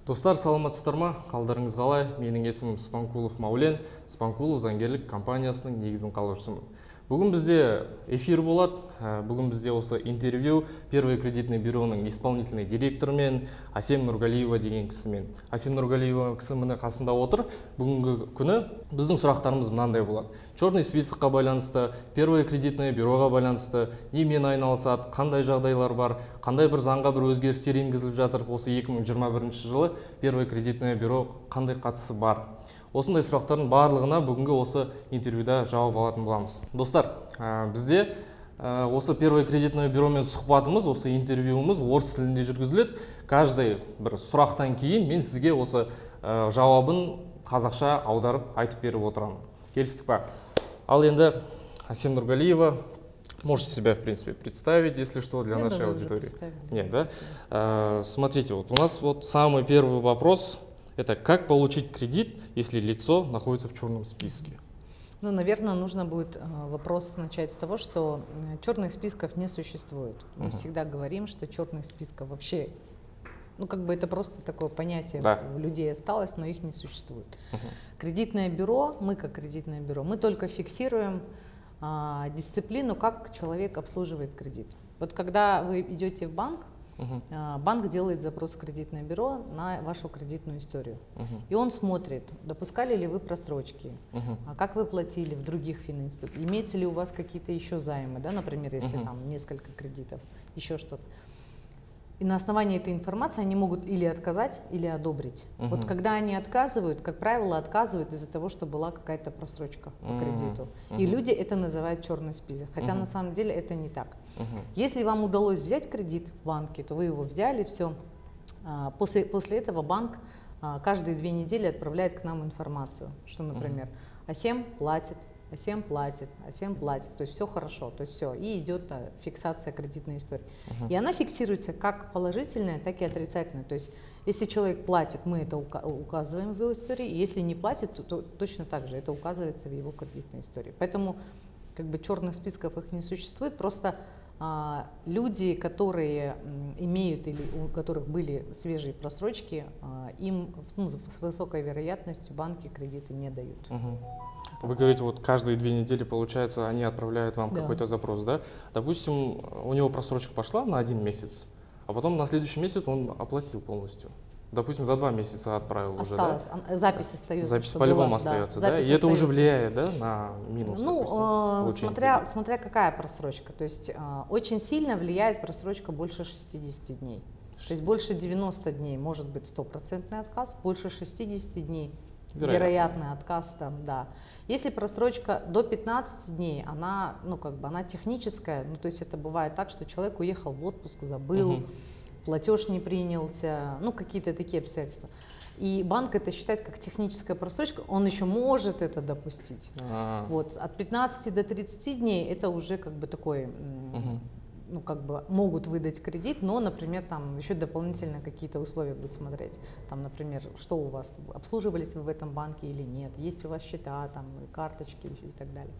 Достар, саламатсыздар ма? Қалдарыңыз қалай? Менің есімім Спанкулов Маулен, Спанкулов заңгерлік компаниясының негізін қалаушысымын. Бүгін бізде эфир болады. Бүгін бізде осы интервью Первое кредитное бюроның исполнительный директорымен Асем Нургалиева деген кісімен. Асем Нургалиева кісі міне қасымда отыр. Бүгінгі күні біздің сұрақтарымыз мынандай болады. Черный списокқа байланысты, Первое кредитное бюроға байланысты, немен айналысады, қандай жағдайлар бар, қандай бір заңға бір өзгерістер енгізіліп жатыр. Осы 2021 жылы Первое кредитное бюро қандай қатысы бар. Осындай сұрақтардың барлығына бүгінгі осы интервьюда жауап алатын боламыз. Достар, бізде осы Первое кредитное бюромен сұхбатымыз, осы интервьюіміз орыс тілінде жүргізіледі. Каждый бір сұрақтан кейін мен сізге осы жауабын қазақша аударып айтып беріп отырамын. Келістік па? Ал енді Асем Нургалиева, можете себя, в принципе, представить, если что, для нашей аудитории. Нет, да? Смотрите, вот у нас вот самый первый вопрос. Это как получить кредит, если лицо находится в черном списке? Ну, наверное, нужно будет вопрос начать с того, что черных списков не существует. Мы всегда говорим, что черных списков вообще, ну, как бы это просто такое понятие у людей осталось, но их не существует. Кредитное бюро, мы как кредитное бюро, мы только фиксируем дисциплину, как человек обслуживает кредит. Вот когда вы идете в банк, банк делает запрос в кредитное бюро на вашу кредитную историю. И он смотрит, допускали ли вы просрочки, как вы платили в других фининститутах, имеются ли у вас какие-то еще займы, да, например, если там несколько кредитов, еще что-то. И на основании этой информации они могут или отказать, или одобрить. Вот когда они отказывают, как правило, отказывают из-за того, что была какая-то просрочка по кредиту. И люди это называют черный список, хотя на самом деле это не так. Если вам удалось взять кредит в банке, то вы его взяли, все. После этого банк каждые 2 недели отправляет к нам информацию, что, например, Асем платит, Асем платит, Асем платит, то есть все хорошо, то есть все, и идет фиксация кредитной истории. И она фиксируется как положительная, так и отрицательная, то есть если человек платит, мы это указываем в его истории, если не платит, то точно так же это указывается в его кредитной истории. Поэтому как бы черных списков их не существует, просто люди, которые имеют или у которых были свежие просрочки, им с высокой вероятностью банки кредиты не дают. Вы говорите, вот каждые 2 недели, получается, они отправляют вам какой-то запрос, да? Допустим, у него просрочка пошла на 1 месяц, а потом на следующий месяц он оплатил полностью. Допустим, за 2 месяца отправил осталось, уже, да? Запись остается. Запись по-любому остается, да? И это уже влияет, да, на минус, ну, смотря какая просрочка. То есть очень сильно влияет просрочка больше 60 дней. То есть больше 90 дней может быть 100% отказ, больше 60 дней вероятный отказ там, да. Если просрочка до 15 дней, она, ну, как бы, она техническая, ну, то есть это бывает так, что человек уехал в отпуск, забыл, платеж не принялся, ну, какие-то такие обстоятельства. И банк это считает как техническая просрочка, он еще может это допустить. Вот, от 15 до 30 дней это уже как бы такой, ну, как бы могут выдать кредит, но, например, там еще дополнительно какие-то условия будут смотреть. Там, например, что у вас, обслуживались вы в этом банке или нет, есть у вас счета, там, карточки и так далее.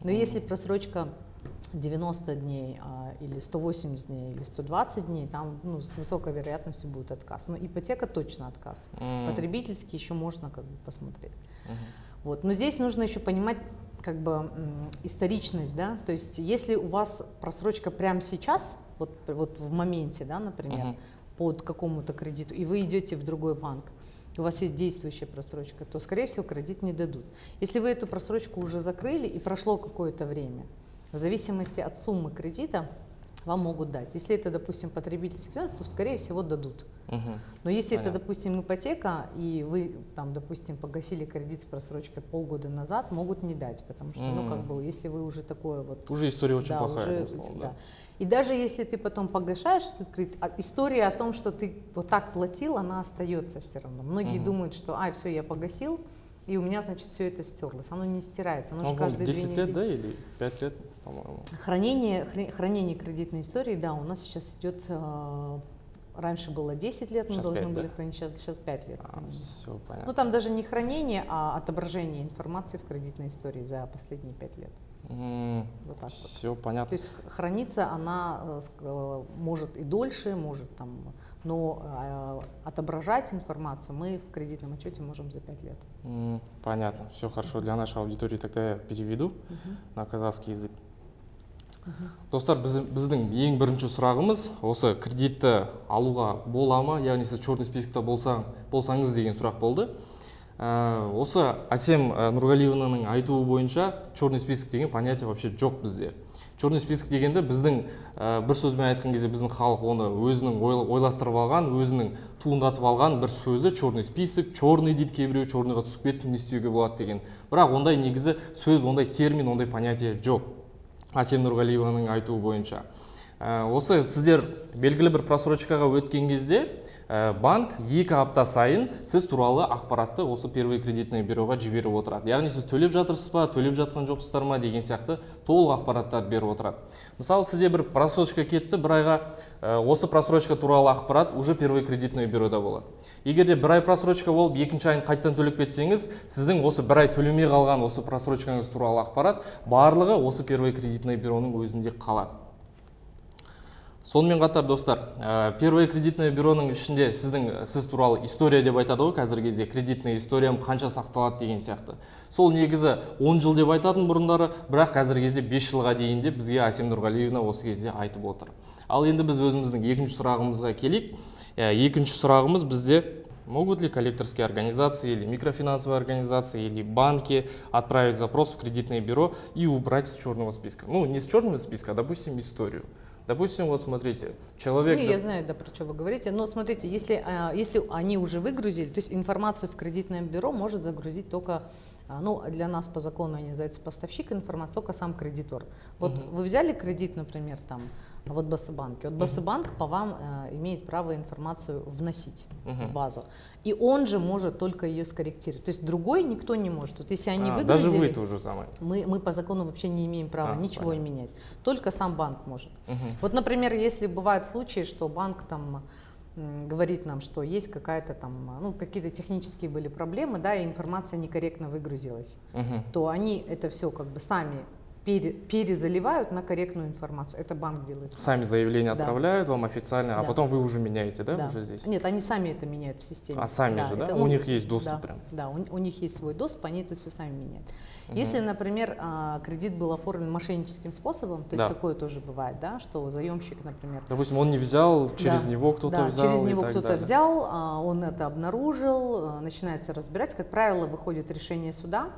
Но если просрочка 90 дней или 180 дней или 120 дней, там, ну, с высокой вероятностью будет отказ. Но ипотека точно отказ. Потребительский еще можно как бы посмотреть. Вот. Но здесь нужно еще понимать как бы историчность, да, то есть если у вас просрочка прямо сейчас, вот в моменте, да, например, под какому-то кредиту, и вы идете в другой банк, у вас есть действующая просрочка, то, скорее всего, кредит не дадут. Если вы эту просрочку уже закрыли и прошло какое-то время, в зависимости от суммы кредита вам могут дать. Если это, допустим, потребительский кредит, то, скорее всего, дадут. Но если это, допустим, ипотека, и вы, там, допустим, погасили кредит с просрочкой полгода назад, могут не дать, потому что, ну, как бы, если вы уже такое вот... Уже история очень плохая, уже, да. И даже если ты потом погашаешь этот кредит, история о том, что ты вот так платил, она остается все равно. Многие думают, что, все, я погасил, и у меня, значит, все это стерлось. Оно не стирается. Оно же каждые 10 лет, да, или 5 лет, по-моему? Хранение кредитной истории, да, у нас сейчас идет... Раньше было 10 лет, мы должны были хранить, сейчас 5 лет. Все понятно. Ну, там даже не хранение, а отображение информации в кредитной истории за последние 5 лет. Вот так все понятно. То есть храниться она может и дольше, может там но отображать информацию мы в кредитном отчете можем за 5 лет. Понятно, все хорошо. Для нашей аудитории тогда я переведу на казахский язык. Достар, біздің ең бірінші сұрағымыз осы кредитті алуға бола ма, яғни сіз черный спискте болсаңыз деген сұрақ болды. Осы Әсем Нұрғалиеваның айтуы бойынша черный список деген понятие вообще жоқ бізде. Черный список дегенде біздің бір сөзбен айтқан кезде біздің халық оны өзінің ойластырып алған, өзінің туындатып алған бір сөзі черный список, черный дейді кейбіреу, черныйға түсіп кетті, не істеуге болады деген. Бірақ ондай негізі сөз, ондай термин, ондай понятие жоқ. Әсем Нұрғалиеваның айтуы бойынша. Осы сіздер белгілі бір просрочкаға өткен кезде банк 2 апта сайын сіз туралы ақпаратты осы первый кредитный бюроға жіберіп отырады. Яғни сіз төлеп жатырсыз ба, төлеп жатқан жоқсыздар ма деген сияқты толық ақпараттар беріп отырады. Мысалы, сізде бір просрочка кетті, бір айға осы просрочка туралы ақпарат уже первый кредитный бюрода болады. Егер де бір ай просрочка болып, екінші айын қайттан төлеп кетсеңіз, сіздің осы бір ай төлемей қалған осы просрочкаңыз туралы ақпарат барлығы осы первый кредитный бюроның өзінде қалады. Сонымен қатар, достар, первый кредитный бюроның ішінде сіз туралы история деп айтады ғой, қазіргі кезде кредитный историям қанша сақталады деген сияқты. Сол негізі 10 жыл деп айтатын бұрындары, бірақ қазіргі кезде 5 жылға дейін деп бізге Әсем Нұрғалиевна осы кезде айтып отыр. Ал енді біз өзіміздің екінші сұрағымызға келейік. Екінші сұрағымыз бізде: могут ли коллекторские организации или микрофинансовые организации или банки отправить запрос в кредитное бюро и убрать с черного списка? Ну, не с черного списка, а, допустим, историю. Допустим, вот смотрите, человек... Я знаю, да, про что вы говорите, но смотрите, если они уже выгрузили, то есть информацию в кредитное бюро может загрузить только, ну, для нас по закону они называются поставщик информации, только сам кредитор. Вот вы взяли кредит, например, там, в БСБанке. Вот БСБанк по вам имеет право информацию вносить в базу. И он же может только ее скорректировать. То есть другой никто не может. Вот если они выгрузили, даже вы тоже самое. Мы по закону вообще не имеем права ничего менять. Только сам банк может. Вот, например, если бывают случаи, что банк там говорит нам, что есть какая-то там, ну, какие-то технические были проблемы, да, и информация некорректно выгрузилась, то они это все как бы сами перезаливают на корректную информацию. Это банк делает. Сами заявление отправляют вам официально, а потом вы уже меняете, да, уже здесь? Нет, они сами это меняют в системе. А сами же, да? У них есть доступ прям? Да, у них есть свой доступ, они это все сами меняют. Если, например, кредит был оформлен мошенническим способом, то есть такое тоже бывает, да, что заемщик, например... Допустим, он не взял, через него кто-то взял. Через него кто-то взял, он это обнаружил, начинается разбирать. Как правило, выходит решение суда,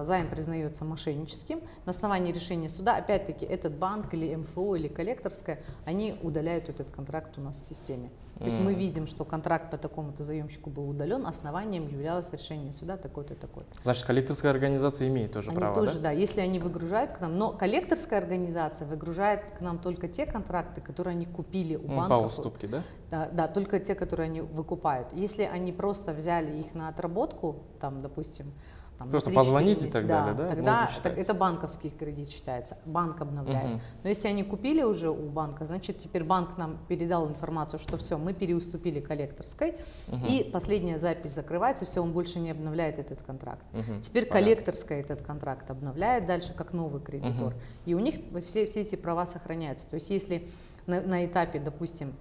займ признается мошенническим. На основании решения суда, опять-таки, этот банк или МФО или коллекторская, они удаляют этот контракт у нас в системе. То есть мы видим, что контракт по такому-то заемщику был удален, основанием являлось решение суда такой-то, такой-то. Значит, коллекторская организация имеет тоже право, тоже, да, если они выгружают к нам. Но коллекторская организация выгружает к нам только те контракты, которые они купили у банков. По уступке, да? Да, только те, которые они выкупают. Если они просто взяли их на отработку, там, допустим, там, просто позвонить и так далее, да? Тогда это банковский кредит считается, банк обновляет. Но если они купили уже у банка, значит, теперь банк нам передал информацию, что все, мы переуступили коллекторской, и последняя запись закрывается, все, он больше не обновляет этот контракт. Теперь коллекторская этот контракт обновляет дальше как новый кредитор, и у них все эти права сохраняются. То есть если на этапе, допустим,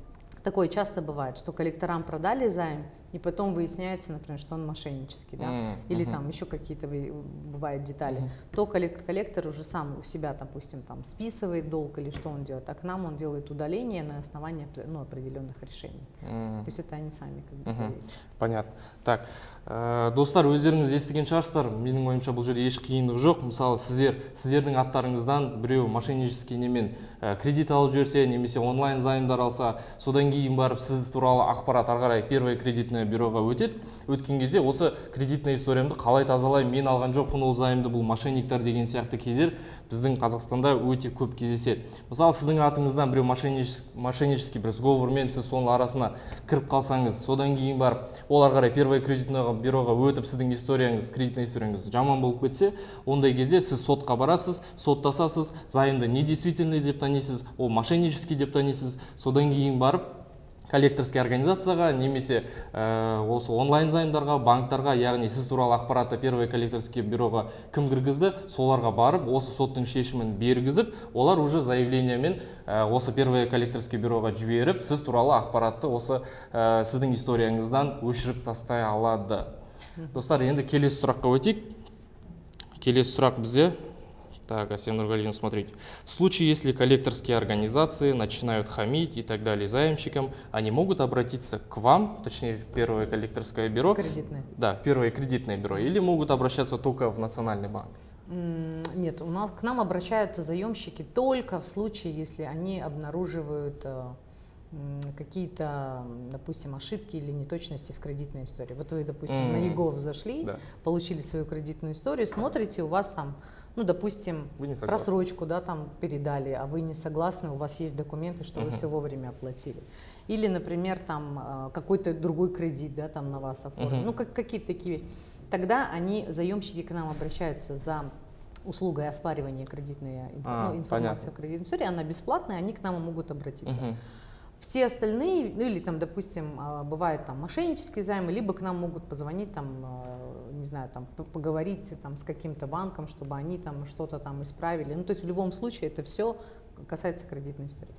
такое часто бывает, что коллекторам продали займ, и потом выясняется, например, что он мошеннический, да? Или там еще какие-то бывают детали, то коллектор уже сам у себя, допустим, там списывает долг или что он делает, а к нам он делает удаление на основании определенных решений. То есть это они сами как бы делают. Понятно. Так, достар, өздеріңіз естіген шығарсыздар, менің ойымша бұл жерде еш қиындық жоқ. Мысалы, сіздердің аттарыңыздан біреу мошеннический немен кредит алып жіберсе, немесе онлайн займдар алса, содан кейін барып сіз туралы ақпарат ары қарай первый кредитный бюроға өтеді. Өткен кезде осы кредитный историямды қалай тазалаймын, мен алған жоқпын ол займды, бұл мошенниктер деген сияқты кездер біздің Қазақстанда өте көп кездеседі. Мысалы, сіздің атыңыздан біреу мошеннический бір сговормен сіз соның арасына кіріп қалсаңыз, содан кейін барып ол ары қарай первый кредитный бюроға өтіп сіздің историяңыз, кредитный историяңыз жаман болып кетсе, ондай кезде сіз сотқа барасыз, соттасасыз, займды недействительный деп танисыз, ол мошеннический деп танисыз, содан кейін барып коллекторский организацияға немесе осы онлайн займдарға, банктарға, яғни сіз туралы ақпаратты первый коллекторский бюроға кім кіргізді, соларға барып, осы соттың шешімін бергізіп, олар уже заявлениемен осы первый коллекторский бюроға жіберіп, сіз туралы ақпаратты осы сіздің историяңыздан өшіріп тастай алады. Достар, енді келесі сұраққа өтейік. Келесі сұрақ бізде. Так, Асия Нургалиевна, смотрите. В случае, если коллекторские организации начинают хамить и так далее заемщикам, они могут обратиться к вам, точнее, в первое коллекторское бюро. Кредитное. Да, в первое кредитное бюро. Или могут обращаться только в Национальный банк? Нет, к нам обращаются заемщики только в случае, если они обнаруживают какие-то, допустим, ошибки или неточности в кредитной истории. Вот вы, допустим, на ЕГОВ зашли, да, получили свою кредитную историю, смотрите, у вас там, ну, допустим, просрочку, да, там передали, а вы не согласны, у вас есть документы, что вы все вовремя оплатили. Или, например, там какой-то другой кредит, да, там на вас оформлен. Ну, какие-то такие. Тогда заемщики к нам обращаются за услугой оспаривания кредитной информации о кредитной истории, она бесплатная, они к нам могут обратиться. Все остальные, ну или там, допустим, бывают там мошеннические займы, либо к нам могут позвонить, там, не знаю, там, поговорить там, с каким-то банком, чтобы они там что-то там исправили. Ну, то есть в любом случае это все касается кредитной истории.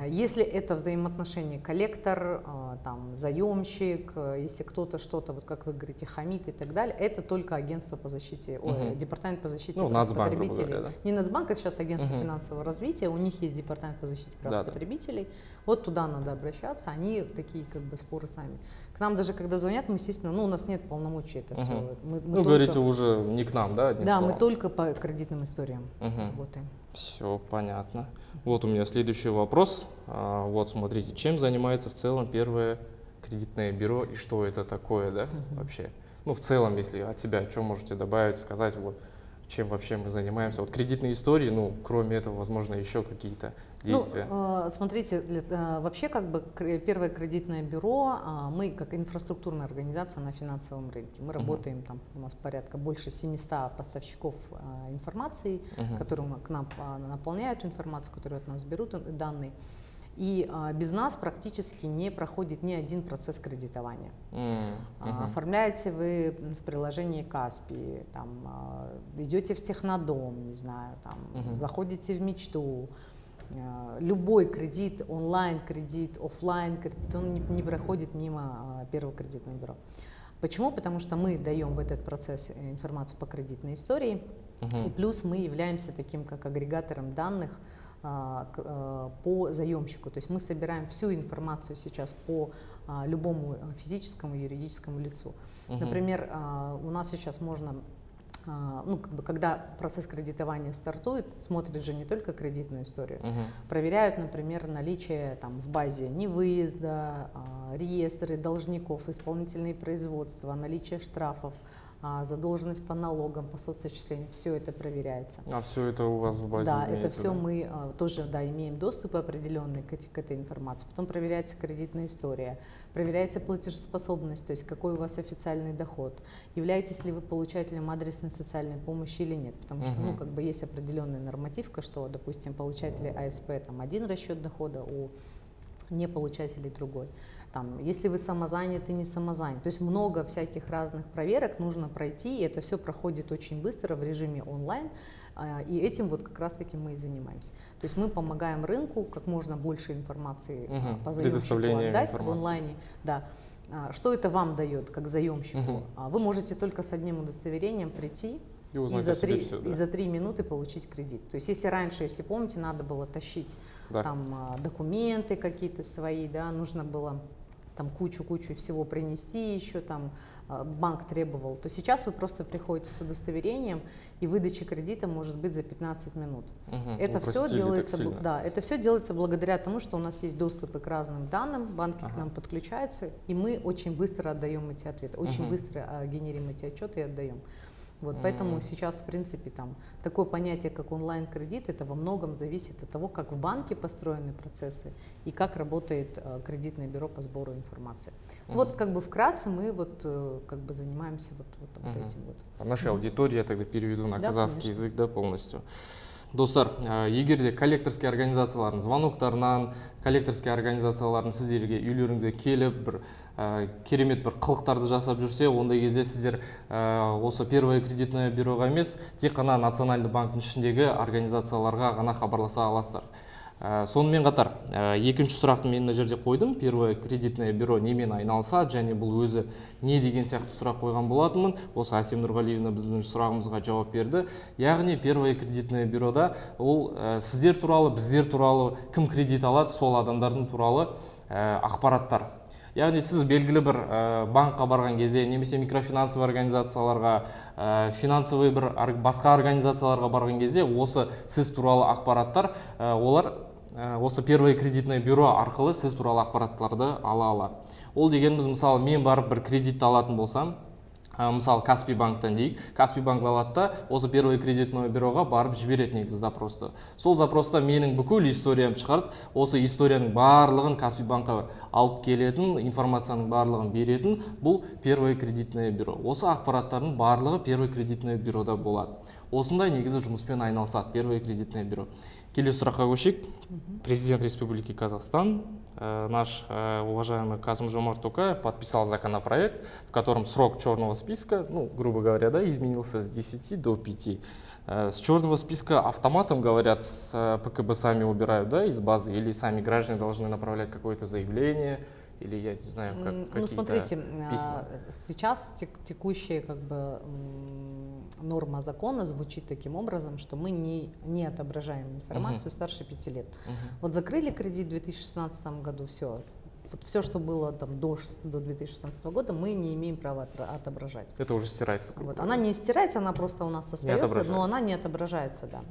Если это взаимоотношения коллектор, там, заемщик, если кто-то что-то, вот как вы говорите, хамит и так далее, это только агентство по защите, департамент по защите прав потребителей. Говоря, да? Не Нацбанк, это сейчас агентство финансового развития, у них есть департамент по защите прав потребителей. Вот туда надо обращаться, они такие как бы споры сами. К нам даже когда звонят, мы, естественно, ну, у нас нет полномочий это все. Мы ну, только, говорите, уже не к нам, да? Да, мы только по кредитным историям работаем. Все понятно. Вот у меня следующий вопрос. Вот смотрите, чем занимается в целом первое кредитное бюро и что это такое, да, вообще? Ну, в целом, если от себя, что можете добавить, сказать, вот, чем вообще мы занимаемся. Вот кредитные истории, ну, кроме этого, возможно, еще какие-то действия. Ну, смотрите, вообще как бы первое кредитное бюро, мы как инфраструктурная организация на финансовом рынке. Мы работаем, там у нас порядка больше 700 поставщиков информации, которые к нам наполняют информацию, которые от нас берут данные. И без нас практически не проходит ни один процесс кредитования. Оформляете вы в приложении Каспи, там, идете в Технодом, не знаю, там, заходите в Мечту. Любой кредит, онлайн-кредит, офлайн-кредит, он не проходит мимо первого кредитного бюро. Почему? Потому что мы даем в этот процесс информацию по кредитной истории, и плюс мы являемся таким как агрегатором данных по заемщику. То есть мы собираем всю информацию сейчас по любому физическому и юридическому лицу. Например, у нас сейчас можно, ну, как бы, когда процесс кредитования стартует, смотрят же не только кредитную историю, проверяют, например, наличие там, в базе невыезда, реестры должников, исполнительные производства, наличие штрафов, задолженность по налогам, по соцотчислению, все это проверяется. А все это у вас в базе? Да, это все мы тоже, да, имеем доступ определенный к этой информации. Потом проверяется кредитная история, проверяется платежеспособность, то есть какой у вас официальный доход, являетесь ли вы получателем адресной социальной помощи или нет, потому что, ну, как бы есть определенная нормативка, что, допустим, получатели АСП там один расчет дохода, у неполучателей другой. Там, если вы самозаняты, не самозанят. То есть много всяких разных проверок нужно пройти, и это все проходит очень быстро в режиме онлайн, и этим вот как раз-таки мы и занимаемся. То есть мы помогаем рынку как можно больше информации по заемщику отдать в онлайне. Да. Что это вам дает, как заемщику? Вы можете только с одним удостоверением прийти и за 3 минуты получить кредит. То есть если раньше, если помните, надо было тащить там документы какие-то свои, да, нужно было там кучу всего принести еще, там банк требовал, то сейчас вы просто приходите с удостоверением, и выдача кредита может быть за 15 минут. Это все делается, да, это все делается благодаря тому, что у нас есть доступы к разным данным, банки к нам подключаются, и мы очень быстро отдаем эти ответы, очень быстро генерим эти отчеты и отдаем. Вот, поэтому сейчас, в принципе, там, такое понятие, как онлайн-кредит, это во многом зависит от того, как в банке построены процессы и как работает кредитное бюро по сбору информации. Вот как бы вкратце мы вот, как бы занимаемся вот этим вот. Нашей аудитории я тогда переведу на казахский язык, да, полностью. Достар, егер де коллекторский организациялардың звоноктарынан, коллекторский организациялардың сіздерге үйлеріңізге келіп, бір керемет бір қылықтарды жасап жүрсе, ондай кезде сіздер осы первое кредитное бюроға емес, тек қана национальный банктің ішіндегі организацияларға ғана хабарласа аласыздар. Сонымен қатар, екінші сұрақты мен мына жерде қойдым. Первое кредитное бюро немен айналысады, және бұл өзі не деген сияқты сұрақ қойған болатынмын. Осы Әсем Нұрғалиевна біздің сұрағымызға жауап берді. Яғни первое кредитное бюрода ол сіздер туралы, біздер туралы, кім кредит алады, сол адамдардың туралы ақпараттар. Яғни сіз белгілі бір банкқа барған кезде, немесе микрофинансовый организацияларға, финансовый бір басқа организацияларға барған кезде, осы сіз туралы ақпараттар, олар осы первое кредитное бюро арқылы сіз туралы ақпараттарды ала алады. Ол дегеніміз, мысалы, мен барып бір кредитті алатын болсам, мысалы Каспий банктан дейік, Каспий банк алады да, осы первое кредитное бюроға барып жібереді негізі запросты. Сол запроста менің бүкіл историям шығарып, осы историяның барлығын Каспий банкқа алып келетін, информацияның барлығын беретін бұл первое кредитное бюро. Осы ақпараттардың барлығы первое кредитное бюрода болады. Осындай негізі жұмыспен айналысады первое кредитное бюро. Келесі сұраққа көшейік. Президент Республики Казахстан, наш уважаемый Касым-Жомарт Токаев подписал законопроект, в котором срок черного списка, ну, грубо говоря, да, изменился с 10 до 5. С черного списка автоматом, говорят, с ПКБ сами убирают, да, из базы, или сами граждане должны направлять какое-то заявление, или я не знаю, какие-то Ну, смотрите, письма. сейчас текущая как бы норма закона звучит таким образом, что мы не отображаем информацию старше 5 лет. Вот закрыли кредит в 2016 году, все. Вот все, что было там до 2016 года, мы не имеем права отображать. Это уже стирается. Вот. Она не стирается, она просто у нас остается, но она не отображается, да.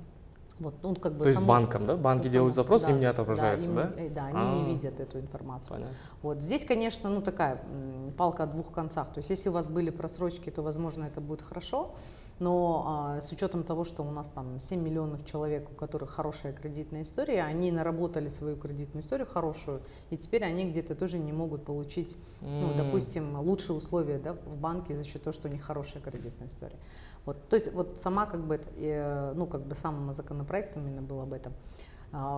Вот, ну, как бы то есть банкам, да? Банки делают запрос, да, им не отображается, да? Да, они не видят эту информацию. Понятно. Вот здесь, конечно, ну такая палка о двух концах. То есть если у вас были просрочки, то, возможно, это будет хорошо. Но с учетом того, что у нас там 7 миллионов человек, у которых хорошая кредитная история, они наработали свою кредитную историю хорошую, и теперь они где-то тоже не могут получить, ну, допустим, лучшие условия, да, в банке за счет того, что у них хорошая кредитная история. Вот, то есть вот сама как бы, ну, как бы сам законопроект именно был об этом.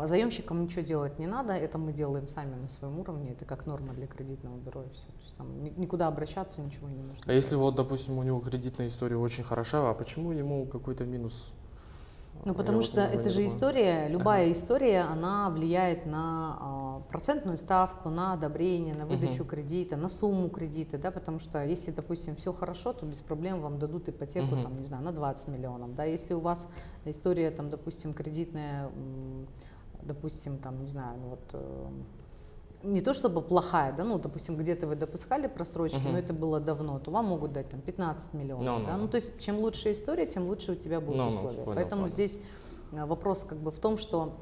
Заемщикам ничего делать не надо, это мы делаем сами на своем уровне, это как норма для кредитного бюро и все. То есть, там, никуда обращаться, ничего не нужно. А если вот, допустим, у него кредитная история очень хороша, а почему ему какой-то минус? Ну, потому что это же история, любая история, она влияет на процентную ставку, на одобрение, на выдачу кредита, на сумму кредита, да, потому что если, допустим, все хорошо, то без проблем вам дадут ипотеку, там, не знаю, на 20 миллионов, да, если у вас история, там, допустим, кредитная, допустим, там, не знаю, вот, не то чтобы плохая, да, ну, допустим, где-то вы допускали просрочки, но это было давно, то вам могут дать там 15 миллионов, да, ну, то есть чем лучше история, тем лучше у тебя будут условия. Поэтому здесь вопрос как бы в том, что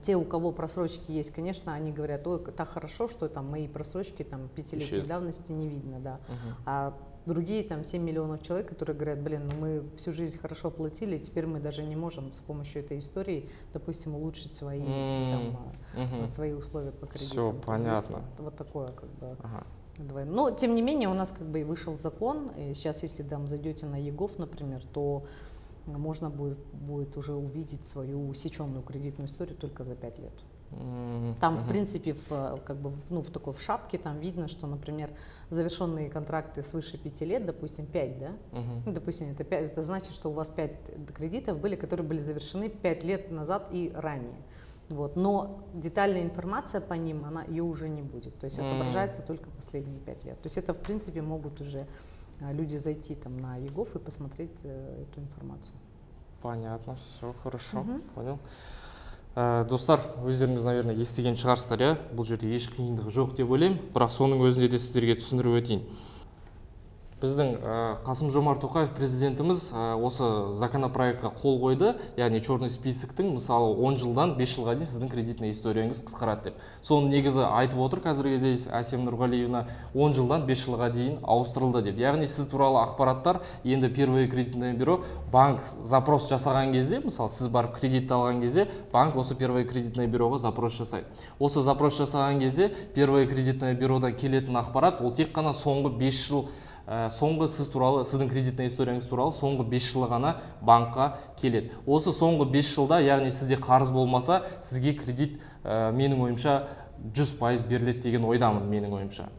те, у кого просрочки есть, конечно, они говорят, ой, так хорошо, что там мои просрочки там 5-летней давности не видно, да, а другие там 7 миллионов человек, которые говорят, блин, ну мы всю жизнь хорошо платили, теперь мы даже не можем с помощью этой истории, допустим, улучшить свои, свои условия по кредиту. Все понятно. Вот такое как бы. Но тем не менее у нас как бы и вышел закон, и сейчас если там зайдете на ЕГОВ, например, то можно будет уже увидеть свою усеченную кредитную историю только за 5 лет. Там, в принципе, как бы, ну, в шапке там видно, что, например, завершенные контракты свыше 5 лет, допустим, 5, да? Ну, допустим, это 5, это значит, что у вас 5 кредитов были, которые были завершены 5 лет назад и ранее. Вот. Но детальная информация по ним, ее уже не будет. То есть отображается только последние 5 лет. То есть это, в принципе, могут уже люди зайти там на ЕГОВ и посмотреть эту информацию. Понятно, все хорошо, понял. Достар, өздеріңіз, наверное, естіген шығарсыздар, иә? Бұл жерде еш қиындығы жоқ деп ойлаймын, бірақ соның өзінде де сіздерге түсіндіріп өтейін. Біздің Қасым-Жомарт Тоқаев президентіміз осы законопроектқа қол қойды, яғни черный списоктың мысалы 10 жылдан 5 жылға дейін сіздің кредитный историяңыз қысқарады деп. Соны негізі айтып отыр қазіргі кезде Әсем Нұрғалиевна 10 жылдан 5 жылға дейін ауыстырылды деп. Яғни сіз туралы ақпараттар енді первое кредитное бюро банк запрос жасаған кезде, мысалы сіз барып кредитті алған кезде, банк осы первое кредитное бюроға запрос жасайды. Осы запрос жасаған кезде первое кредитное бюродан келетін ақпарат ол тек қана соңғы 5 жыл соңғы сіз туралы, сіздің кредитный историяңыз туралы соңғы 5 жылы ғана банкқа келеді. Осы соңғы 5 жылда, яғни сізде қарыз болмаса, сізге кредит менің ойымша 100% беріледі деген ойдамын, менің ойымша.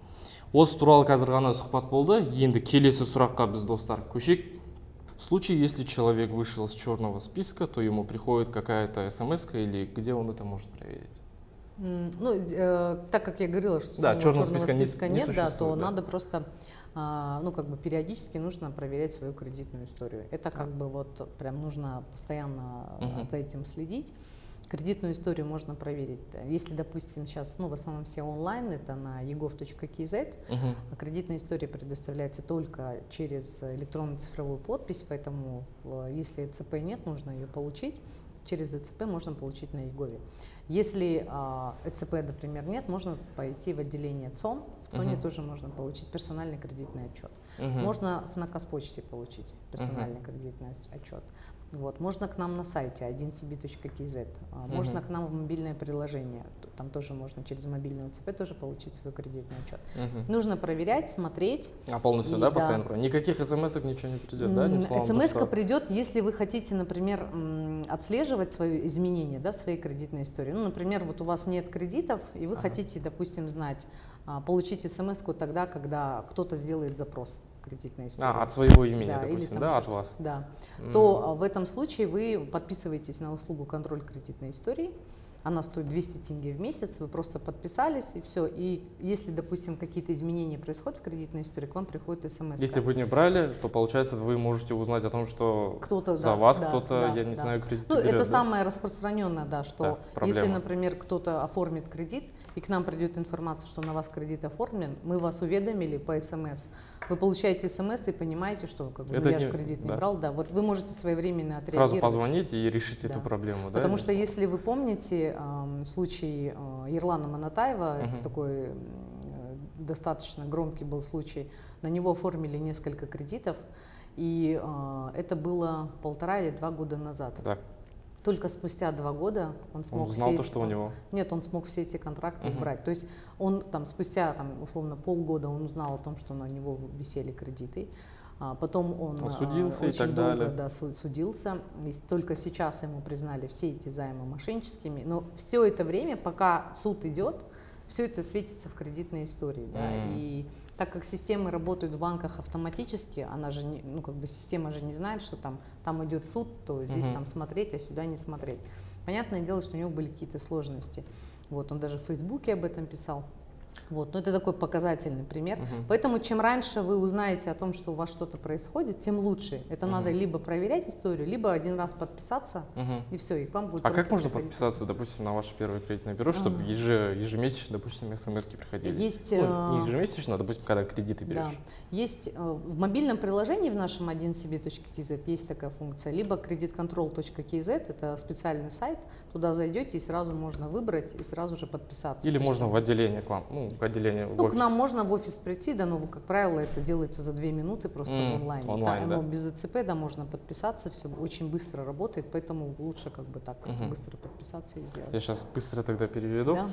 Осы туралы қазір ғана сұхбат болды. Енді келесі сұраққа біз, достар, көшейік. В случае, если человек вышел с черного списка, то ему приходит какая-то смс-ка или где он это может проверить? Так как я говорила, что да, черного списка нет, да, то да. надо просто, периодически нужно проверять свою кредитную историю. Это как бы вот прям нужно постоянно за этим следить. Кредитную историю можно проверить. Если, допустим, сейчас, в основном все онлайн, это на egov.kz, а кредитная история предоставляется только через электронную цифровую подпись, поэтому если ЭЦП нет, нужно ее получить. Через ЭЦП можно получить на ЕГОВе. Если ЭЦП, например, нет, можно пойти в отделение ЦОН. В ЦОНе тоже можно получить персональный кредитный отчет. Можно на Казпочте получить персональный кредитный отчет. Вот. Можно к нам на сайте 1cb.kz, можно к нам в мобильное приложение, там тоже можно через мобильный ОЦП тоже получить свой кредитный отчет. Нужно проверять, смотреть. Полностью, да, постоянно? Да. Никаких смс-ок ничего не придет, да? СМС-ка придет, если вы хотите, например, отслеживать свои изменения, да, в своей кредитной истории. Например, вот у вас нет кредитов, и вы хотите, допустим, знать, получить смс-ку тогда, когда кто-то сделает запрос. Кредитной истории. От своего имени, да, допустим, да, от вас. Да. То в этом случае вы подписываетесь на услугу контроль кредитной истории. Она стоит 200 тенге в месяц, вы просто подписались и все. И если, допустим, какие-то изменения происходят в кредитной истории, к вам приходит смс. Если вы не брали, то получается вы можете узнать о том, что кто-то за вас кто-то, я не знаю, кредит берет. Это да? самое распространенное, да, что если, например, кто-то оформит кредит, и к нам придет информация, что на вас кредит оформлен, мы вас уведомили по СМС. Вы получаете СМС и понимаете, что я же кредит не брал. Да, вот вы можете своевременно отреагировать. Сразу позвонить и решить эту проблему. Потому что если вы помните случай Ерлана Манатаева, это такой достаточно громкий был случай, на него оформили несколько кредитов, и это было 1,5 или 2 года назад. Да. Только спустя 2 года он смог что у него? Нет, он смог все эти контракты убрать. То есть он спустя условно полгода он узнал о том, что на него висели кредиты. Потом он судился очень и так долго далее. Судился. И только сейчас ему признали все эти займы мошенническими. Но все это время, пока суд идет, все это светится в кредитной истории. Да? И так как системы работают в банках автоматически, она же система же не знает, что там идет суд, то здесь там смотреть, а сюда не смотреть. Понятное дело, что у него были какие-то сложности. Вот, он даже в Фейсбуке об этом писал. Вот, но это такой показательный пример. Поэтому чем раньше вы узнаете о том, что у вас что-то происходит, тем лучше. Это надо либо проверять историю, либо один раз подписаться, и все, и к вам будет. А как можно подписаться, допустим, на ваше первое кредитное бюро, чтобы ежемесячно, допустим, смс-ки приходили? Есть, не ежемесячно, допустим, когда кредиты берешь. Да. Есть в мобильном приложении в нашем 1cb.kz есть такая функция, либо кредитcontrol.kz, это специальный сайт, туда зайдете и сразу можно выбрать и сразу же подписаться. Или можно в отделение к вам, в отделение, в офис. К нам можно в офис прийти, да, но, как правило, это делается за 2 минуты просто в онлайне. Да. Но без ЭЦП, да, можно подписаться, все очень быстро работает, поэтому лучше быстро подписаться и сделать. Я сейчас быстро тогда переведу. Да.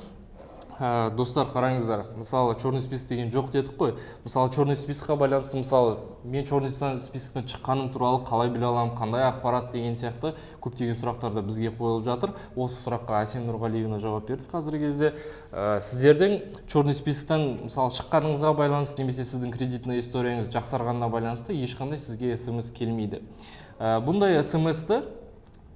Достар, қараңыздар, мысалы черный список деген жоқ дедік қой. Мысалы черный спискқа байланысты, мысалы мен черный списоктан шыққаным туралы қалай біле аламын, қандай ақпарат деген сияқты көптеген сұрақтар да бізге қойылып жатыр. Осы сұраққа Әсем Нұрғалиевна жауап берді қазіргі кезде. Сіздердің черный списоктан мысалы шыққаныңызға байланысты немесе сіздің кредитный историяңыз жақсарғанына байланысты ешқандай сізге смс келмейді. Бұндай смс-ті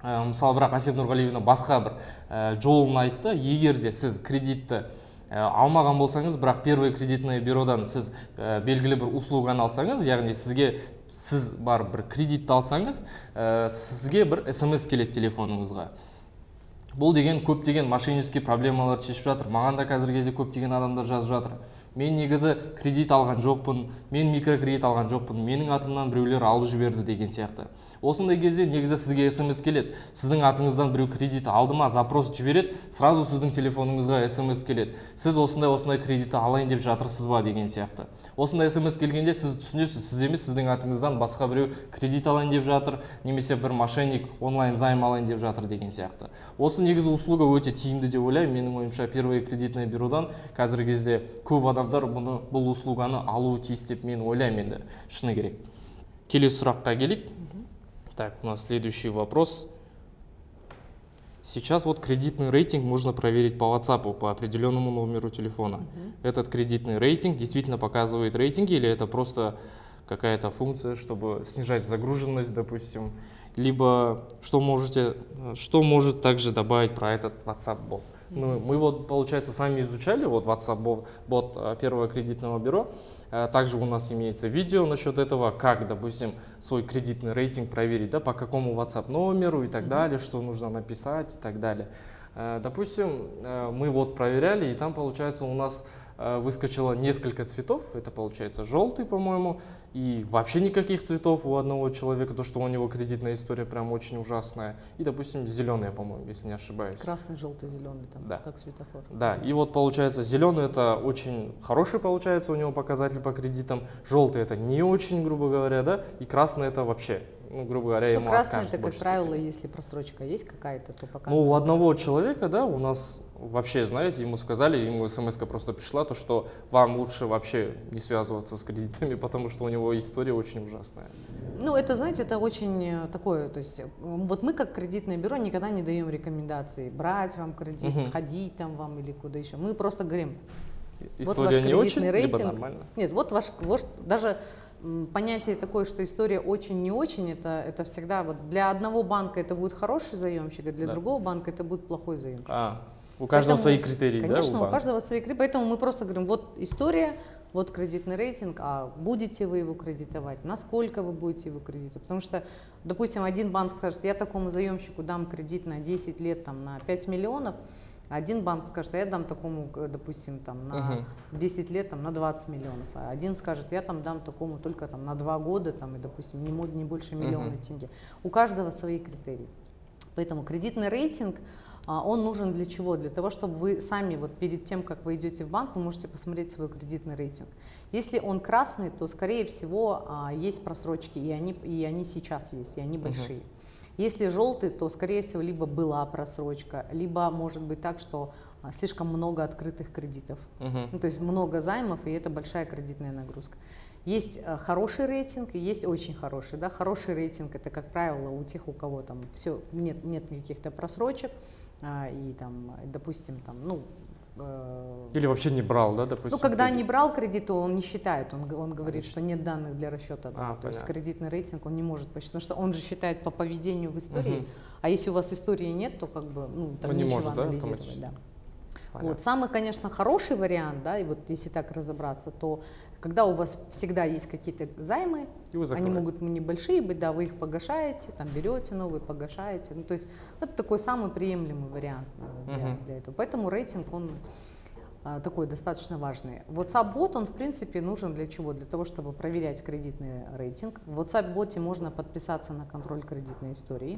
мысалы бірақ Әсем Нұрғалиевна басқа бір жолын айтты. Егер де сіз кредитті алмаған болсаңыз, бірақ первый кредитный бюродан сіз белгілі бір услуганы алсаңыз, яғни сіз бар бір кредитті алсаңыз, сізге бір смс келеді телефоныңызға. Бұл деген көптеген мошеннический проблемалар шешіп жатыр. Маған да қазіргі кезде көптеген адамдар жазып жатыр. Мен негізі кредит алған жоқпын, мен микрокредит алған жоқпын, менің атымнан біреулер алып жіберді деген сияқты. Осындай кезде негізі сізге смс келеді. Сіздің атыңыздан біреу кредит алды ма, запрос жібереді, сразу сіздің телефоныңызға смс келеді. Сіз осындай кредитті алайын деп жатырсыз ба деген сияқты. Осындай смс келгенде сіз түсінесіз, сіз емес сіздің атыңыздан басқа біреу кредит алайын деп жатыр, немесе бір мошенник онлайн займ алайын деп жатыр деген сияқты. Осы негізі услуга өте тиімді деп ойлаймын. Менің ойымша первый кредитный бюродан қазіргі кезде көп адамдар бұл услуганы алуы тиіс деп мен ойлаймын енді, шыны керек. Келесі сұраққа келейік. Так, у нас следующий вопрос. Сейчас вот кредитный рейтинг можно проверить по WhatsApp, по определенному номеру телефона. Этот кредитный рейтинг действительно показывает рейтинги или это просто какая-то функция, чтобы снижать загруженность, допустим? Либо что может также добавить про этот WhatsApp-бот? Мы вот, получается, сами изучали вот WhatsApp-бот первого кредитного бюро. Также у нас имеется видео насчет этого, как, допустим, свой кредитный рейтинг проверить, да, по какому WhatsApp номеру и так далее, что нужно написать и так далее. Допустим, мы вот проверяли, и там, получается, у нас выскочило несколько цветов, это получается желтый, по-моему, и вообще никаких цветов у одного человека, то, что у него кредитная история прям очень ужасная, и, допустим, зеленая, по-моему, если не ошибаюсь. Красный, желтый, зеленый, там, да. Как светофор. Да, и вот получается зеленый это очень хороший, получается, у него показатель по кредитам, желтый это не очень, грубо говоря, да, и красный это вообще, грубо говоря, ему красный откажет. это, как правило, если просрочка есть какая-то, то показывает. Ну, у одного человека, да, у нас вообще, знаете, ему сказали, ему смс-ка просто пришла, то, что вам лучше вообще не связываться с кредитами, потому что у него история очень ужасная. Ну, это, знаете, это очень такое, то есть, вот мы как кредитное бюро никогда не даем рекомендации брать вам кредит, ходить там вам или куда еще. Мы просто говорим, История вот ваш не очень, рейтинг. либо нормально? Нет, вот даже понятие такое, что история очень не очень, это всегда вот для одного банка это будет хороший заемщик, а для другого банка это будет плохой заемщик. У каждого свои критерии, конечно, да? у каждого свои критерии, поэтому мы просто говорим, вот история, вот кредитный рейтинг, а будете вы его кредитовать, насколько вы будете его кредитовать, потому что, допустим, один банк скажет, я такому заемщику дам кредит на 10 лет, там, на 5 миллионов, а один банк скажет, я дам такому, допустим, там, на 10 лет там, на 20 миллионов, а один скажет, я там дам такому только там, на 2 года, там, и, допустим, не больше миллиона тенге. У каждого свои критерии. Поэтому кредитный рейтинг, он нужен для чего? Для того, чтобы вы сами вот перед тем, как вы идете в банк, вы можете посмотреть свой кредитный рейтинг. Если он красный, то, скорее всего, есть просрочки, и они сейчас есть, и они большие. Если желтый, то, скорее всего, либо была просрочка, либо может быть так, что слишком много открытых кредитов. Ну, то есть много займов, и это большая кредитная нагрузка. Есть хороший рейтинг и есть очень хороший. Да? Хороший рейтинг – это, как правило, у тех, у кого там все, нет каких-то просрочек, и там, допустим, там, или вообще не брал, да, допустим? Ну, когда не брал кредит, то он не считает, он говорит, что нет данных для расчета. То есть кредитный рейтинг он не может посчитать, потому что он же считает по поведению в истории, а если у вас истории нет, то как бы, там не нечего может, анализировать. Да, вот, самый, конечно, хороший вариант, да, и вот если так разобраться, то когда у вас всегда есть какие-то займы, они могут небольшие быть, да, вы их погашаете, там берете новые, погашаете, ну, то есть это такой самый приемлемый вариант для этого. Поэтому рейтинг, он такой достаточно важный. WhatsApp-бот, он в принципе нужен для чего? Для того, чтобы проверять кредитный рейтинг. В WhatsApp-боте можно подписаться на контроль кредитной истории.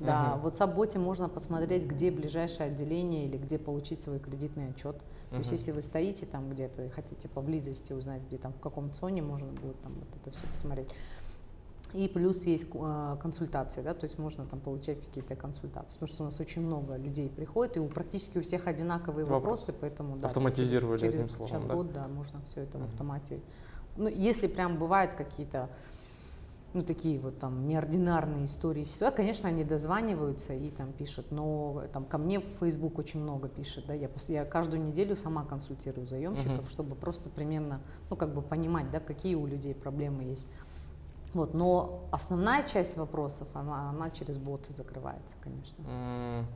Да, в WhatsApp-боте можно посмотреть, где ближайшее отделение или где получить свой кредитный отчет. То есть если вы стоите там где-то и хотите поблизости узнать, где там в каком зоне можно будет там вот это все посмотреть. И плюс есть консультации, да, то есть можно там получать какие-то консультации, потому что у нас очень много людей приходит, и практически у всех одинаковые вопросы, поэтому да, автоматизировали через одним словом, чат-бот, да, можно все это в автомате. Ну, если прям бывают какие-то, такие вот там неординарные истории, конечно, они дозваниваются и там пишут, но там ко мне в Facebook очень много пишет, да, я каждую неделю сама консультирую заемщиков, чтобы просто примерно, понимать, да, какие у людей проблемы есть. Вот, но основная часть вопросов, она через боты закрывается, конечно.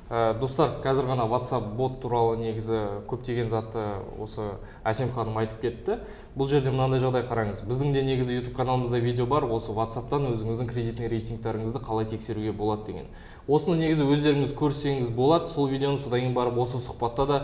Достар, қазір ғана WhatsApp бот туралы негізі көптеген затты осы Әсем ханым айтып кетті. Бұл жерде мынандай жағдай қараңыз. Біздің де негізі YouTube каналымызда видео бар, осы WhatsApp-тан өзіңіздің кредитный рейтингтеріңізді қалай тексеруге болады деген. Осыны негізі өздеріңіз көрсеңіз болады. Сол видеоны содан кейін барып осы сұхбатта да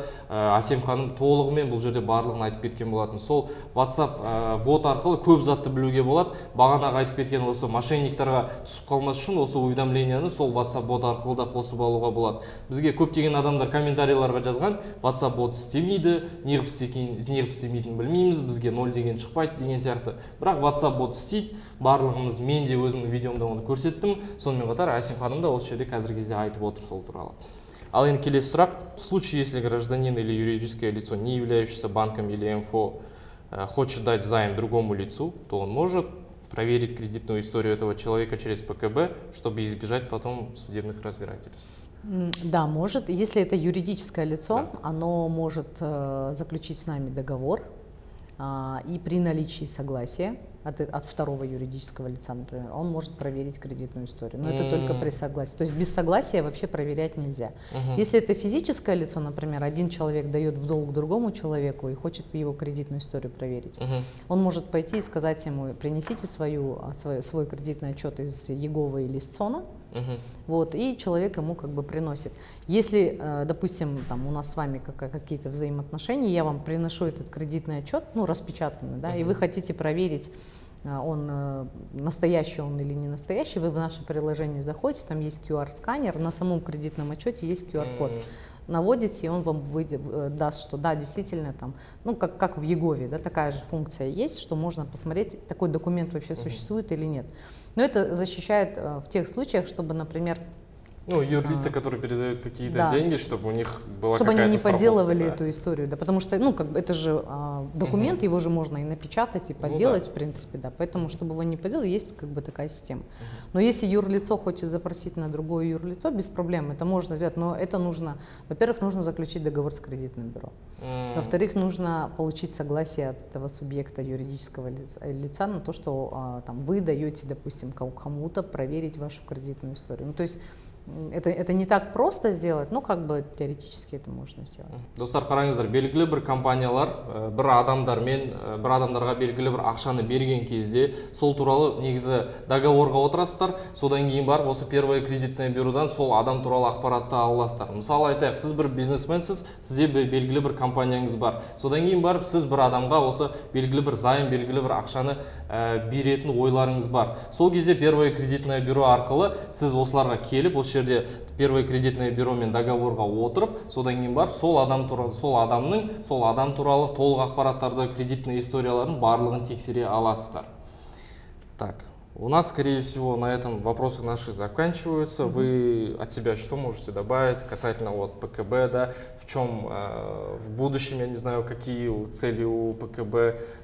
Әсем ханым толығымен бұл жерде барлығын айтып кеткен болатын. Сол WhatsApp бот арқылы көп затты білуге болады. Бағанағы айтып кеткен осы мошенниктарға түсіп қалмас үшін осы уведомленияны сол WhatsApp бот арқылы да қосып алуға болады. Бізге көптеген адамдар комментарийларға жазған, WhatsApp бот істемейді, неғып істемейтінін білмейміз, бізге 0 деген шықпайды деген сияқты. Бірақ WhatsApp бот істейді. Барлығымыз, мен де өзімнің видеомда оны көрсеттім. Сонымен қатар Әсем ханым да осы жерде қазіргі кезде айтып отыр сол туралы. Ал енді келесі сұрақ, в случае, если гражданин или юридическое лицо, не являющееся банком или МФО, хочет дать займ другому лицу, то он может проверить кредитную историю этого человека через ПКБ, чтобы избежать потом судебных разбирательств. Да, может. Если это юридическое лицо, Да. оно может заключить с нами договор, и при наличии согласия от второго юридического лица, например, он может проверить кредитную историю. Но это только при согласии. То есть без согласия вообще проверять нельзя. Если это физическое лицо, например, один человек дает в долг другому человеку и хочет его кредитную историю проверить, он может пойти и сказать ему: принесите свой кредитный отчет из ЕГОВа или из ЦОНа, вот, и человек ему как бы приносит. Если, допустим, там у нас с вами какие-то взаимоотношения, я вам приношу этот кредитный отчет, ну, распечатанный, да, и вы хотите проверить, он настоящий он или не настоящий, вы в наше приложение заходите, там есть QR-сканер, на самом кредитном отчете есть QR-код. Наводите, и он вам даст, что да, действительно, там, ну, как в ЕГОВе, да, такая же функция есть, что можно посмотреть, такой документ вообще существует или нет. Но это защищает в тех случаях, чтобы, например, ну, юрлица, которые передают какие-то деньги, чтобы у них была чтобы какая-то они не подделывали страховка, эту историю, да, потому что, ну, как бы это же документ, его же можно и напечатать, и подделать, в принципе, да, поэтому, чтобы его не подделали, есть как бы такая система. Но если юрлицо хочет запросить на другое юрлицо, без проблем, это можно сделать, но это нужно, во-первых, нужно заключить договор с кредитным бюро, во-вторых, нужно получить согласие от этого субъекта юридического лица на то, что там вы даете, допустим, кому-то проверить вашу кредитную историю. Ну, то есть это не так просто сделать, но как бы теоретически это можно сделать. Достар, қараңыздар, белгілі бір компаниялар бір адамдарға белгілі бір ақшаны берген кезде сол туралы негізі договорға отырасыздар, содан кейін барып осы первое кредитное бюродан сол адам туралы ақпаратты аласыздар. Мысалы айтайық, сіз бір бизнесменсіз, сізде белгілі бір компанияңыз бар. Содан кейін барып сіз бір адамға осы белгілі бір займ, белгілі бір ақшаны беретін ойларыңыз бар. Сол кезде первое кредитное бюро арқылы сіз осыларға келіп, осы жерде первое кредитное бюромен договорға отырып, содан кейін барып сол адам туралы толық ақпараттарды, кредитный историяларын барлығын тексере аласыздар. Так, у нас, скорее всего, на этом вопросы наши заканчиваются. Вы от себя что можете добавить касательно вот ПКБ, да? В чем в будущем, я не знаю, какие цели у ПКБ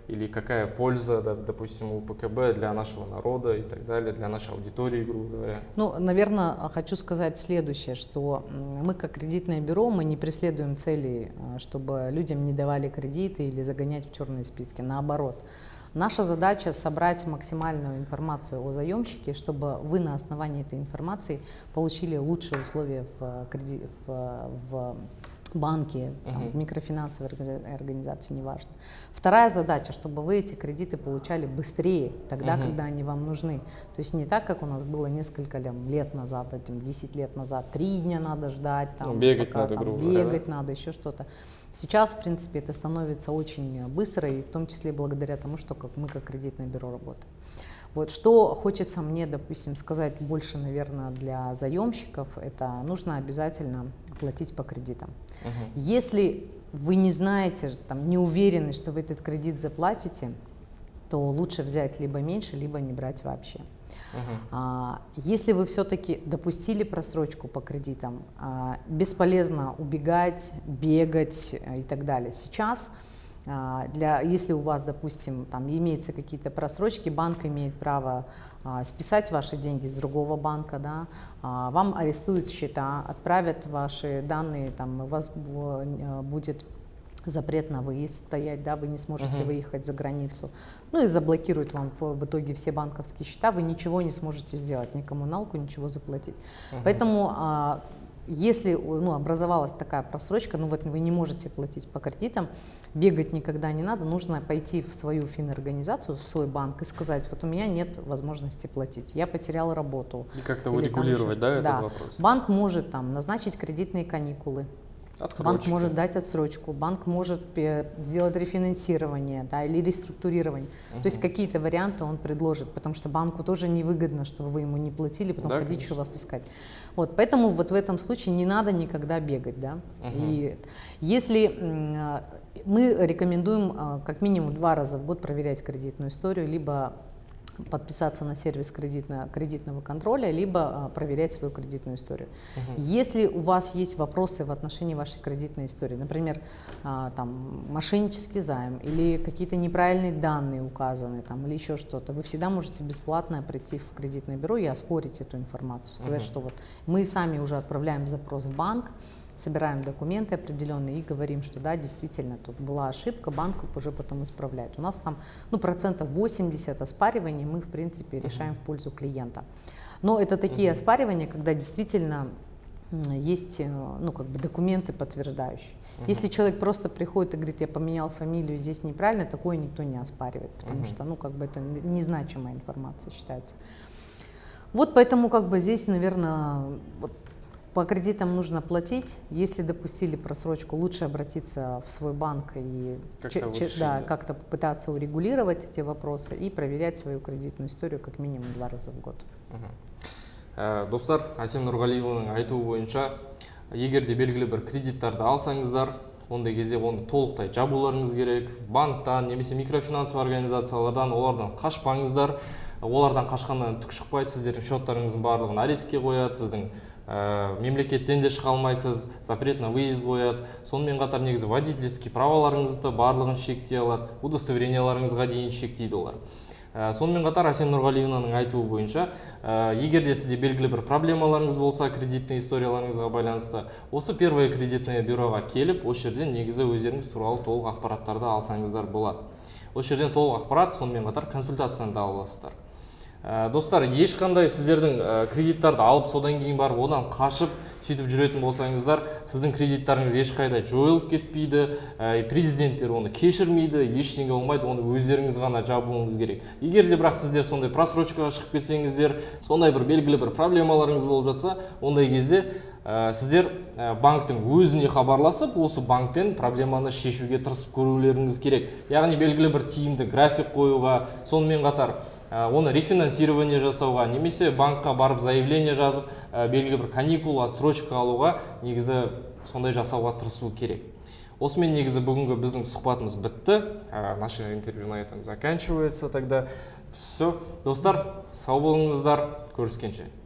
или какая польза, да, допустим, у ПКБ для нашего народа и так далее, для нашей аудитории, грубо говоря? Ну, наверное, хочу сказать следующее, что мы как кредитное бюро, мы не преследуем цели, чтобы людям не давали кредиты или загонять в черные списки. Наоборот. Наша задача собрать максимальную информацию о заемщике, чтобы вы на основании этой информации получили лучшие условия в банке, в микрофинансовой организации, неважно. Вторая задача, чтобы вы эти кредиты получали быстрее, тогда, когда они вам нужны. То есть не так, как у нас было несколько лет назад, 10 лет назад, 3 дня надо ждать, там, бегать надо, грубо говоря, бегать надо, еще что-то. Сейчас, в принципе, это становится очень быстро, и в том числе благодаря тому, что мы как кредитное бюро работаем. Вот, что хочется мне, допустим, сказать больше, наверное, для заемщиков, это нужно обязательно платить по кредитам. Если вы не знаете, там, не уверены, что вы этот кредит заплатите, то лучше взять либо меньше, либо не брать вообще. Если вы все-таки допустили просрочку по кредитам, бесполезно убегать, бегать и так далее. Сейчас, если у вас, допустим, там имеются какие-то просрочки, банк имеет право списать ваши деньги с другого банка, да, вам арестуют счета, отправят ваши данные, там, у вас будет запрет на выезд стоять, да, вы не сможете выехать за границу, ну и заблокируют вам в итоге все банковские счета, вы ничего не сможете сделать, ни коммуналку, ничего заплатить. Поэтому если образовалась такая просрочка, ну вот вы не можете платить по кредитам, бегать никогда не надо, нужно пойти в свою финорганизацию, в свой банк и сказать: вот у меня нет возможности платить, я потерял работу. И как-то урегулировать, да, этот вопрос? Банк может там назначить кредитные каникулы. Отсрочки. Банк может дать отсрочку, банк может сделать рефинансирование, да, или реструктурирование. То есть какие-то варианты он предложит, потому что банку тоже невыгодно, чтобы вы ему не платили, потом ходить, что вас искать. Вот, поэтому вот в этом случае не надо никогда бегать. Да? И если мы рекомендуем как минимум 2 раза в год проверять кредитную историю, либо подписаться на сервис кредитного контроля, либо проверять свою кредитную историю. Если у вас есть вопросы в отношении вашей кредитной истории, например, там, мошеннический займ или какие-то неправильные данные указаны, там, или еще что-то, вы всегда можете бесплатно прийти в кредитное бюро и оспорить эту информацию, сказать, что вот мы сами уже отправляем запрос в банк, собираем документы определенные и говорим, что да, действительно, тут была ошибка, банк уже потом исправляет. У нас там, ну, 80% оспариваний мы, в принципе, решаем в пользу клиента. Но это такие оспаривания, когда действительно есть, ну, как бы документы подтверждающие. Если человек просто приходит и говорит, я поменял фамилию, здесь неправильно, такое никто не оспаривает, потому что, ну, как бы это незначимая информация считается. Вот поэтому, как бы здесь, наверное, вот, по кредитам нужно платить. Если допустили просрочку, лучше обратиться в свой банк и как-то попытаться урегулировать эти вопросы и проверять свою кредитную историю как минимум 2 раза в год. Достар, Асем Нұрғалиеваның айтуы бойынша, егер де белгілі бір кредиттарды алсаңыздар, ондай кезде оны толықтай жабуларыңыз керек. Банктан немесе микрофинансовый организациялардан олардан қашпаңыздар. Олардан қашқаннан түк шықпайды, сіздердің счеттарыңыздың барлығын арестке қояды, сіздің мемлекеттен де шыға алмайсыз, запрет на выезд қояды. Сонымен қатар негізі водительский праволарыңызды барлығын шектей алады, удостоверенияларыңызға дейін шектейді олар. Сонымен қатар Асем Нұрғалиеваның айтуы бойынша, егер де сізде белгілі бір проблемаларыңыз болса, кредитный историяларыңызға байланысты, осы первое кредитное бюроға келіп, осы жерден негізі өздеріңіз туралы толық ақпараттарды алсаңыздар болады. Осы жерден толық ақпарат, сонымен қатар консультацияны да аласыздар. Достар, ешқандай сіздердің кредиттарды алып, содан кейін барып, одан қашып, сөйтіп жүретін болсаңыздар, сіздің кредиттарыңыз ешқайда жойылып кетпейді, президенттер оны кешірмейді, ештеңе болмайды, оны өздеріңіз ғана жабуыңыз керек. Егер де бірақ сіздер сондай просрочкаға шығып кетсеңіздер, сондай бір белгілі бір проблемаларыңыз болып жатса, ондай кезде сіздер банктың өзіне хабарласып, осы банкпен проблеманы шешуге тырысып көрулеріңіз керек. Яғни белгілі бір тиімді график қоюға, сонымен қатар оны рефинансирование жасауға, немесе банкқа барып заявление жазып, белгілі бір каникул, отсрочка алуға негізі сондай жасауға тырысу керек. Осымен негізі бүгінгі біздің сұхбатымыз бітті. Наше интервью на этом заканчивается тогда. Все. Достар, сау болыңыздар, көріскенше.